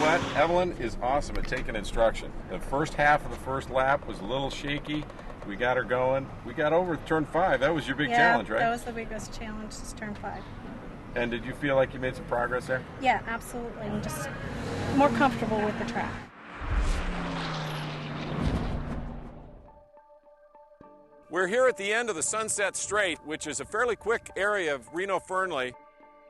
what? Evelyn is awesome at taking instruction. The first half of the first lap was a little shaky. We got her going. We got over turn 5. That was your big challenge, right? Yeah, that was the biggest challenge, is turn 5. And did you feel like you made some progress there? Yeah, absolutely. I'm just more comfortable with the track. We're here at the end of the Sunset Straight, which is a fairly quick area of Reno-Fernley.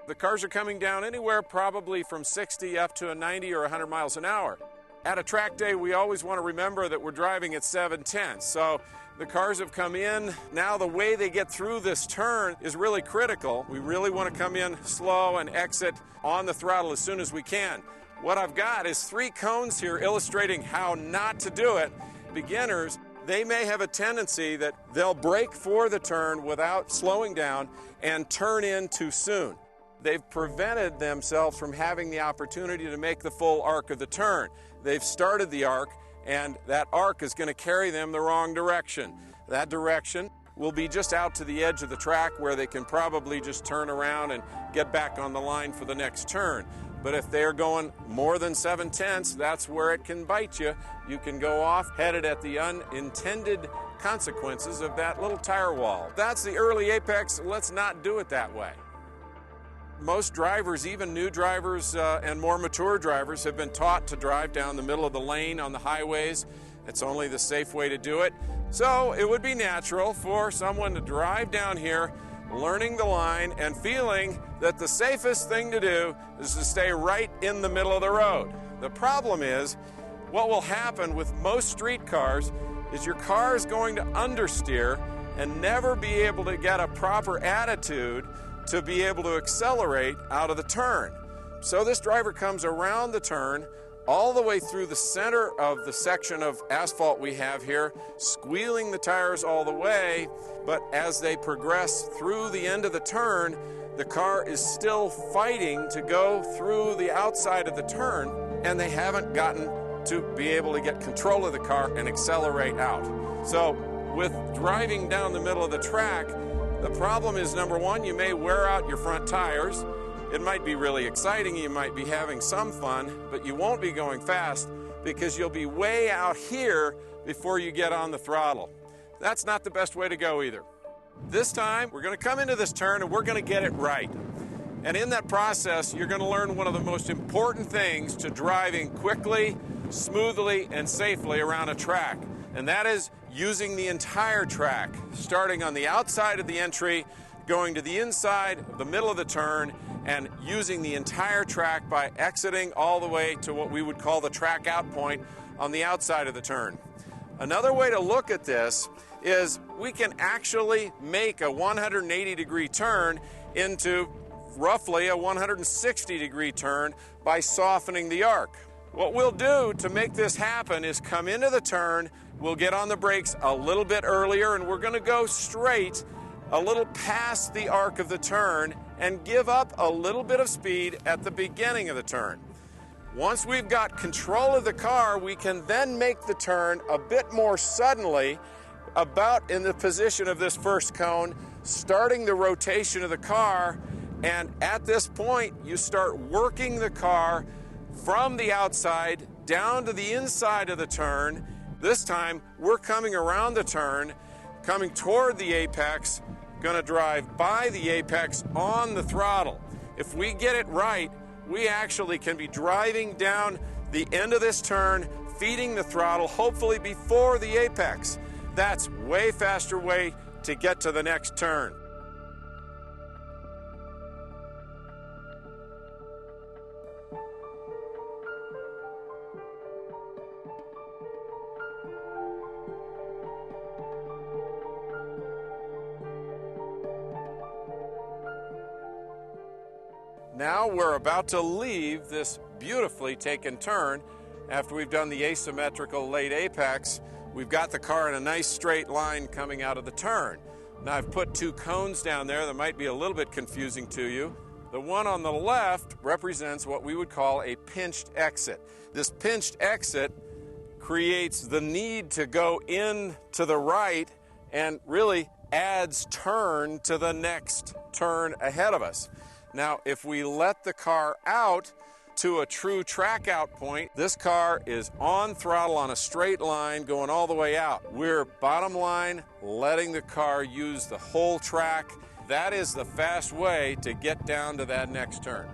The cars are coming down anywhere probably from 60 up to a 90 or 100 miles an hour. At a track day, we always want to remember that we're driving at 7/10. So the cars have come in. Now the way they get through this turn is really critical. We really want to come in slow and exit on the throttle as soon as we can. What I've got is 3 cones here illustrating how not to do it. Beginners, they may have a tendency that they'll brake for the turn without slowing down and turn in too soon. They've prevented themselves from having the opportunity to make the full arc of the turn. They've started the arc, and that arc is going to carry them the wrong direction. That direction will be just out to the edge of the track where they can probably just turn around and get back on the line for the next turn. But if they're going more than 7/10, that's where it can bite you. You can go off headed at the unintended consequences of that little tire wall. That's the early apex. Let's not do it that way. Most drivers, even new drivers and more mature drivers, have been taught to drive down the middle of the lane on the highways. It's only the safe way to do it. So it would be natural for someone to drive down here, learning the line and feeling that the safest thing to do is to stay right in the middle of the road. The problem is, what will happen with most street cars is your car is going to understeer and never be able to get a proper attitude to be able to accelerate out of the turn. So this driver comes around the turn all the way through the center of the section of asphalt we have here, squealing the tires all the way, but as they progress through the end of the turn, the car is still fighting to go through the outside of the turn, and they haven't gotten to be able to get control of the car and accelerate out. So with driving down the middle of the track, the problem is, number one, you may wear out your front tires. It might be really exciting, you might be having some fun, but you won't be going fast because you'll be way out here before you get on the throttle. That's not the best way to go either. This time, we're going to come into this turn and we're going to get it right. And in that process, you're going to learn one of the most important things to driving quickly, smoothly, and safely around a track. And that is using the entire track, starting on the outside of the entry, going to the inside of the middle of the turn, and using the entire track by exiting all the way to what we would call the track out point on the outside of the turn. Another way to look at this is we can actually make a 180-degree turn into roughly a 160-degree turn by softening the arc. What we'll do to make this happen is come into the turn, we'll get on the brakes a little bit earlier, and we're going to go straight a little past the arc of the turn and give up a little bit of speed at the beginning of the turn. Once we've got control of the car, we can then make the turn a bit more suddenly, about in the position of this first cone, starting the rotation of the car, and at this point, you start working the car from the outside down to the inside of the turn. This time, we're coming around the turn, coming toward the apex, going to drive by the apex on the throttle. If we get it right, we actually can be driving down the end of this turn, feeding the throttle, hopefully before the apex. That's way faster way to get to the next turn. Now we're about to leave this beautifully taken turn. After we've done the asymmetrical late apex, we've got the car in a nice straight line coming out of the turn. Now I've put 2 cones down there that might be a little bit confusing to you. The one on the left represents what we would call a pinched exit. This pinched exit creates the need to go in to the right and really adds turn to the next turn ahead of us. Now, if we let the car out, to a true track out point. This car is on throttle on a straight line going all the way out. We're bottom line, letting the car use the whole track. That is the fast way to get down to that next turn.